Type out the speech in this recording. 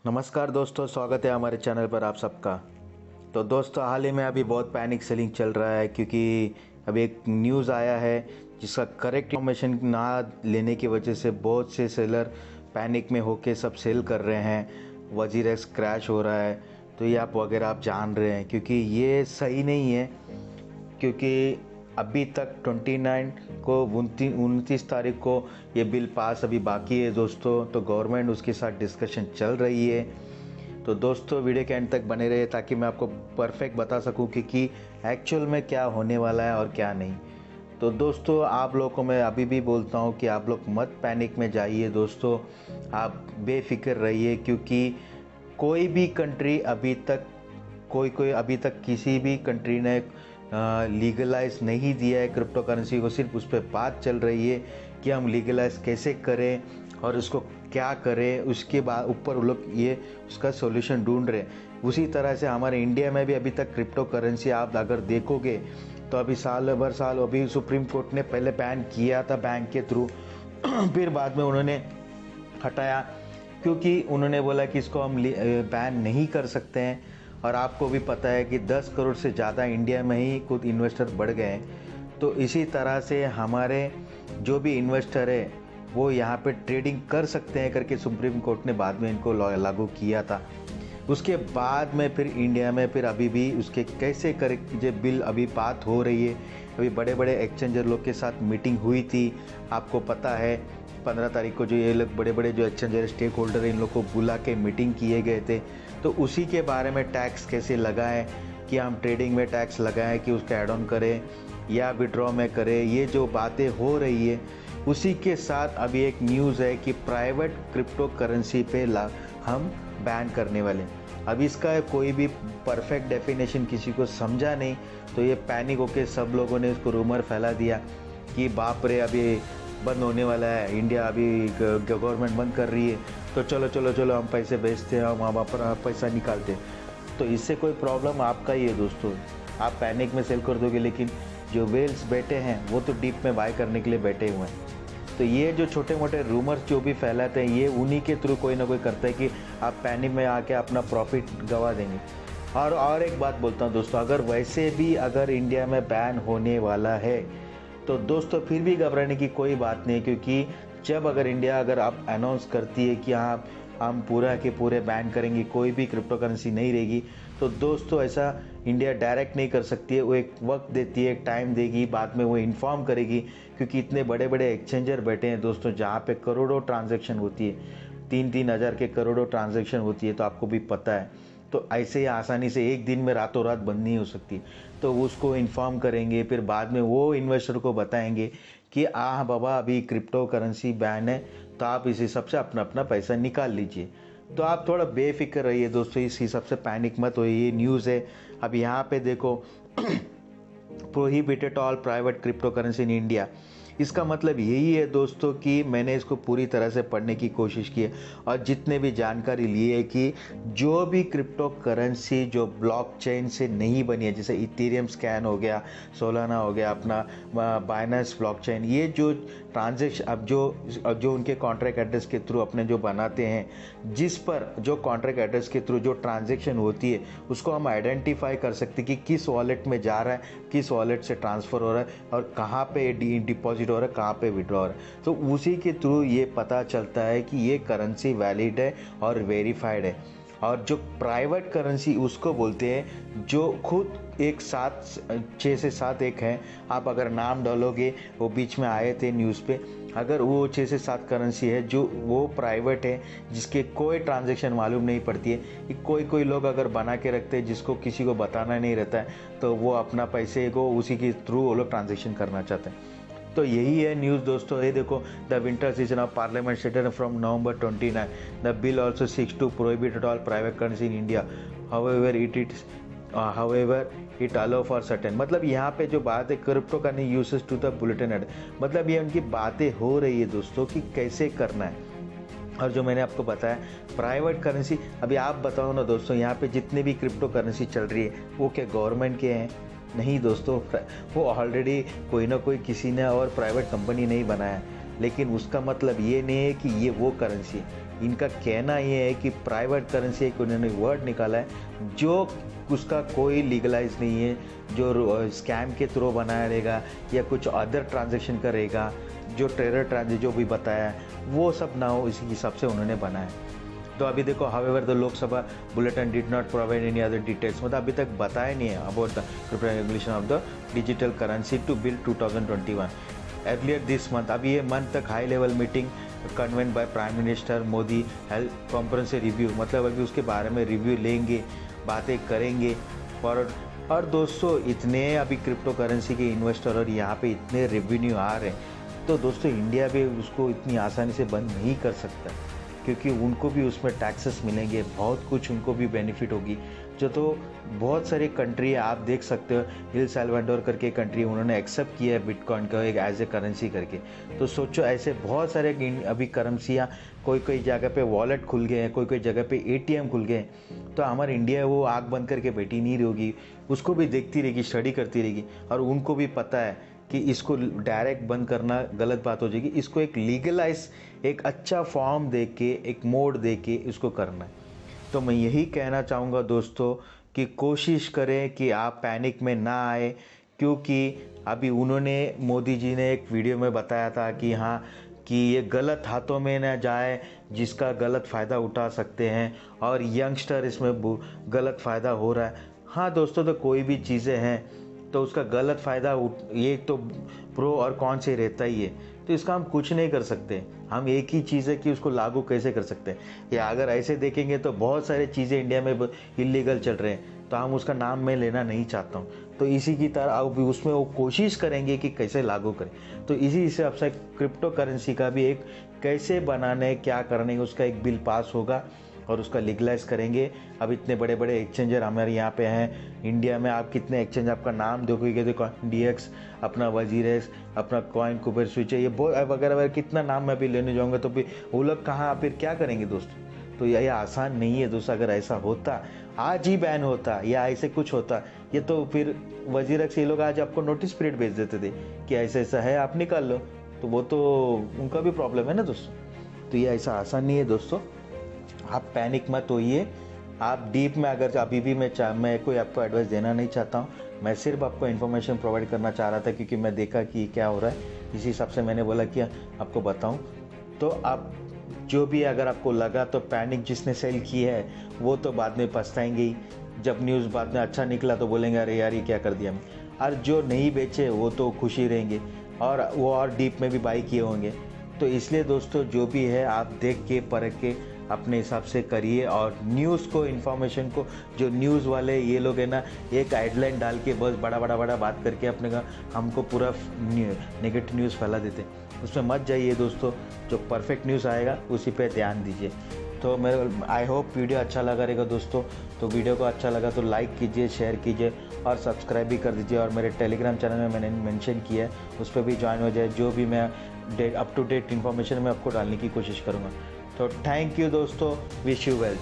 नमस्कार दोस्तों, स्वागत है हमारे चैनल पर आप सबका। तो दोस्तों, हाल ही में अभी बहुत पैनिक सेलिंग चल रहा है क्योंकि अभी एक न्यूज़ आया है जिसका करेक्ट इन्फॉर्मेशन ना लेने की वजह से बहुत से सेलर पैनिक में होके सब सेल कर रहे हैं। वजीरेक्स क्रैश हो रहा है, तो ये आप वगैरह आप जान रहे हैं क्योंकि ये सही नहीं है। क्योंकि अभी तक 29 को 29 तारीख को ये बिल पास अभी बाकी है दोस्तों। तो गवर्नमेंट उसके साथ डिस्कशन चल रही है। तो दोस्तों, वीडियो के एंड तक बने रहे ताकि मैं आपको परफेक्ट बता सकूं कि एक्चुअल में क्या होने वाला है और क्या नहीं। तो दोस्तों, आप लोगों को मैं अभी भी बोलता हूं कि आप लोग मत पैनिक में जाइए दोस्तों, आप बेफिक्र रहिए। क्योंकि कोई भी कंट्री अभी तक अभी तक किसी भी कंट्री ने लीगलाइज नहीं दिया है क्रिप्टो करेंसी को। सिर्फ उस पर बात चल रही है कि हम लीगलाइज कैसे करें और उसको क्या करें, उसके बाद ऊपर वो लोग ये उसका सॉल्यूशन ढूंढ रहे हैं। उसी तरह से हमारे इंडिया में भी अभी तक क्रिप्टो करेंसी आप अगर देखोगे तो अभी साल अभी सुप्रीम कोर्ट ने पहले बैन किया था बैंक के थ्रू फिर बाद में उन्होंने हटाया क्योंकि उन्होंने बोला कि इसको हम बैन नहीं कर सकते हैं। और आपको भी पता है कि 10 करोड़ से ज़्यादा इंडिया में ही खुद इन्वेस्टर बढ़ गए हैं। तो इसी तरह से हमारे जो भी इन्वेस्टर है वो यहाँ पे ट्रेडिंग कर सकते हैं करके सुप्रीम कोर्ट ने बाद में इनको लागू किया था। उसके बाद में फिर इंडिया में फिर अभी भी उसके कैसे कर जो बिल अभी बात हो रही है। अभी बड़े बड़े एक्सचेंजर लोग के साथ मीटिंग हुई थी, आपको पता है 15 तारीख को जो ये लोग बड़े बड़े जो एक्सचेंजर स्टेक होल्डर इन लोग को बुला के मीटिंग किए गए थे। तो उसी के बारे में टैक्स कैसे लगाएं, कि हम ट्रेडिंग में टैक्स लगाएं कि उसका ऐड ऑन करें या विड्रॉ में करें, ये जो बातें हो रही है। उसी के साथ अभी एक न्यूज़ है कि प्राइवेट क्रिप्टो करेंसी पे हम बैन करने वाले हैं। अब इसका कोई भी परफेक्ट डेफिनेशन किसी को समझा नहीं, तो ये पैनिक होके सब लोगों ने इसको रूमर फैला दिया कि बाप रे अभी बंद होने वाला है, इंडिया अभी गवर्नमेंट बंद कर रही है, तो चलो चलो चलो हम पैसे भेजते हैं, हम वहाँ पर पैसा निकालते हैं। तो इससे कोई प्रॉब्लम आपका ही है दोस्तों, आप पैनिक में सेल कर दोगे, लेकिन जो वेल्स बैठे हैं वो तो डीप में बाय करने के लिए बैठे हुए हैं। तो ये जो छोटे मोटे रूमर्स जो भी फैलाते हैं, ये उन्हीं के थ्रू कोई ना कोई करता है कि आप पैनिक में आके अपना प्रॉफिट गंवा देंगे। और एक बात बोलता हूँ दोस्तों, अगर वैसे भी अगर इंडिया में बैन होने वाला है तो दोस्तों फिर भी घबराने की कोई बात नहीं। क्योंकि जब अगर इंडिया आप अनाउंस करती है कि हाँ हम पूरा के पूरे बैन करेंगे, कोई भी क्रिप्टो करेंसी नहीं रहेगी, तो दोस्तों ऐसा इंडिया डायरेक्ट नहीं कर सकती है। वो एक वक्त देती है, एक टाइम देगी, बाद में वो इन्फॉर्म करेगी। क्योंकि इतने बड़े बड़े एक्सचेंजर बैठे हैं दोस्तों जहाँ पे करोड़ों ट्रांजैक्शन होती है, 3-3 हज़ार के करोड़ों ट्रांजैक्शन होती है, तो आपको भी पता है। तो ऐसे ही आसानी से एक दिन में रातों रात बंद नहीं हो सकती। तो उसको इन्फॉर्म करेंगे, फिर बाद में वो इन्वेस्टर को बताएंगे कि बाबा अभी क्रिप्टो करेंसी बैन है, तो आप इस हिसाब से अपना अपना पैसा निकाल लीजिए। तो आप थोड़ा बेफिक्र रहिए दोस्तों, इस हिसाब से पैनिक मत होइए। ये न्यूज़ है, अब यहाँ पे देखो prohibited all private crypto currency in India. इसका मतलब यही है दोस्तों कि मैंने इसको पूरी तरह से पढ़ने की कोशिश की है और जितने भी जानकारी ली है कि जो भी क्रिप्टो करेंसी जो ब्लॉकचेन से नहीं बनी है, जैसे इथेरियम स्कैन हो गया, सोलाना हो गया, अपना बाइनेंस ब्लॉकचेन, ये जो ट्रांजेक्शन अब जो उनके कॉन्ट्रैक्ट एड्रेस के थ्रू अपने जो बनाते हैं, जिस पर जो कॉन्ट्रैक्ट एड्रेस के थ्रू जो ट्रांजेक्शन होती है उसको हम आइडेंटिफाई कर सकते हैं कि किस वॉलेट में जा रहा है, किस वॉलेट से ट्रांसफ़र हो रहा है और कहाँ पे डिपॉजिट हो रहा है, कहाँ पे विड्रॉ हो रहा है। तो उसी के थ्रू ये पता चलता है कि ये करेंसी वैलिड है और वेरीफाइड है। और जो प्राइवेट करेंसी उसको बोलते हैं जो खुद 6 से 7 एक है। आप अगर नाम डालोगे, वो बीच में आए थे न्यूज़ पे, अगर वो 6 से 7 करेंसी है जो वो प्राइवेट है, जिसके कोई ट्रांजैक्शन मालूम नहीं पड़ती है, कि कोई लोग अगर बना के रखते हैं जिसको किसी को बताना नहीं रहता है, तो वो अपना पैसे को उसी के थ्रू वो लोग ट्रांजैक्शन करना चाहते हैं। तो यही है न्यूज़ दोस्तों। ये देखो, the winter season of parliament started from November 29। The bill also seeks to prohibit all private currency in India, however it allow for certain. मतलब यहाँ पे जो बात है क्रिप्टो करने uses to the bulletin add, मतलब ये उनकी बातें हो रही है दोस्तों कि कैसे करना है। और जो मैंने आपको बताया प्राइवेट करेंसी, अभी आप बताओ ना दोस्तों, यहाँ पे जितने भी क्रिप्टो करेंसी चल रही है वो क्या गवर्नमेंट के हैं? नहीं दोस्तों, वो ऑलरेडी कोई ना कोई किसी ने और प्राइवेट कंपनी नहीं बनाया। लेकिन उसका मतलब ये नहीं है कि ये वो करेंसी है। इनका कहना ये है कि प्राइवेट करेंसी एक उन्होंने वर्ड निकाला है जो उसका कोई लीगलाइज नहीं है, जो स्कैम के थ्रू बनाया रहेगा या कुछ अदर ट्रांजैक्शन करेगा, जो टेरर ट्रांजैक्शन जो भी बताया है वो सब ना हो, इसी हिसाब से उन्होंने बनाया। तो अभी देखो, however the Lok Sabha bulletin did not provide any other details, मतलब अभी तक बताया नहीं है about the regulation of the digital currency to bill 2021 earlier this month. अभी ये मंथ तक high level meeting convened by Prime Minister Modi health conference review, मतलब अभी उसके बारे में रिव्यू लेंगे, बातें करेंगे। और दोस्तों इतने अभी क्रिप्टो करेंसी के इन्वेस्टर और यहाँ पे इतने रेवेन्यू आ रहे हैं, तो दोस्तों इंडिया भी उसको इतनी आसानी से बंद नहीं कर सकता, क्योंकि उनको भी उसमें टैक्सेस मिलेंगे, बहुत कुछ उनको भी बेनिफिट होगी। जो तो बहुत सारी कंट्री है, आप देख सकते हो एल साल्वाडोर करके कंट्री, उन्होंने एक्सेप्ट किया है बिटकॉइन को एक एज ए करेंसी करके। तो सोचो ऐसे बहुत सारे अभी करेंसियाँ, कोई जगह पे वॉलेट खुल गए हैं, कोई जगह पे ATM खुल गए। तो हमारे इंडिया वो आँख बंद करके बैठी नहीं रहेगी, उसको भी देखती रहेगी, स्टडी करती रहेगी, और उनको भी पता है कि इसको डायरेक्ट बंद करना गलत बात हो जाएगी। इसको एक लीगलाइज, एक अच्छा फॉर्म दे के, एक मोड दे के इसको करना है। तो मैं यही कहना चाहूँगा दोस्तों कि कोशिश करें कि आप पैनिक में ना आए, क्योंकि अभी उन्होंने, मोदी जी ने एक वीडियो में बताया था कि हाँ, कि ये गलत हाथों में ना जाए जिसका गलत फ़ायदा उठा सकते हैं, और यंगस्टर इसमें गलत फ़ायदा हो रहा है। हाँ दोस्तों, तो कोई भी चीज़ें हैं तो उसका गलत फ़ायदा ये तो प्रो और कॉन से रहता ही है, तो इसका हम कुछ नहीं कर सकते। हम एक ही चीज़ है कि उसको लागू कैसे कर सकते हैं, या अगर ऐसे देखेंगे तो बहुत सारी चीज़ें इंडिया में इलीगल चल रहे हैं, तो हम उसका नाम मैं लेना नहीं चाहता हूँ। तो इसी की तरह अब उसमें वो कोशिश करेंगे कि कैसे लागू करें। तो इसी हिसाब से क्रिप्टो करेंसी का भी एक कैसे बनाने, क्या करने, उसका एक बिल पास होगा और उसका लीगलाइज करेंगे। अब इतने बड़े बड़े एक्सचेंजर हमारे यहाँ पे हैं इंडिया में, आप कितने एक्सचेंज आपका नाम देखोगे तो DX, अपना वजीरेक्स, अपना कॉइन कुबेर स्विच है, ये वगैरह वगैरह कितना नाम मैं अभी लेने जाऊँगा, तो फिर वो लोग कहाँ फिर क्या करेंगे दोस्तों। तो यह आसान नहीं है दोस्तों। अगर ऐसा होता, आज ही बैन होता या ऐसे कुछ होता, ये तो फिर वजीरेक्स ये लोग आज आपको नोटिस पीरियड भेज देते थे कि ऐसा ऐसा है, आप निकाल लो, तो वो तो उनका भी प्रॉब्लम है ना दोस्तों। तो ये ऐसा आसान नहीं है दोस्तों, आप पैनिक मत होइए। आप डीप में, अगर अभी भी मैं कोई आपको एडवाइस देना नहीं चाहता हूँ, मैं सिर्फ आपको इन्फॉर्मेशन प्रोवाइड करना चाह रहा था, क्योंकि मैं देखा कि क्या हो रहा है, इसी हिसाब से मैंने बोला कि आपको बताऊँ। तो आप जो भी, अगर आपको लगा तो पैनिक, जिसने सेल की है वो तो बाद में पछताएंगे ही, जब न्यूज़ बाद में अच्छा निकला तो बोलेंगे अरे यार ये क्या कर दिया मैं। और जो नहीं बेचे वो तो खुशी रहेंगे, और वो और डीप में भी बाई किए होंगे। तो इसलिए दोस्तों जो भी है आप देख के परख के अपने हिसाब से करिए, और न्यूज़ को, इन्फॉर्मेशन को, जो न्यूज़ वाले ये लोग है ना, एक हेडलाइन डाल के बस बड़ा बात करके अपने का हमको पूरा नेगेटिव न्यूज़ फैला देते, उसमें मत जाइए दोस्तों। जो परफेक्ट न्यूज़ आएगा उसी पे ध्यान दीजिए। तो मेरे आई होप वीडियो अच्छा लगा रहेगा दोस्तों। तो वीडियो को अच्छा लगा तो लाइक कीजिए, शेयर कीजिए और सब्सक्राइब भी कर दीजिए। और मेरे टेलीग्राम चैनल में मैंने मेंशन किया है, उस पर भी ज्वाइन हो जाए। जो भी मैं अप टू डेट इन्फॉर्मेशन मैं आपको डालने की कोशिश करूँगा। तो थैंक यू दोस्तों, विश यू वेल।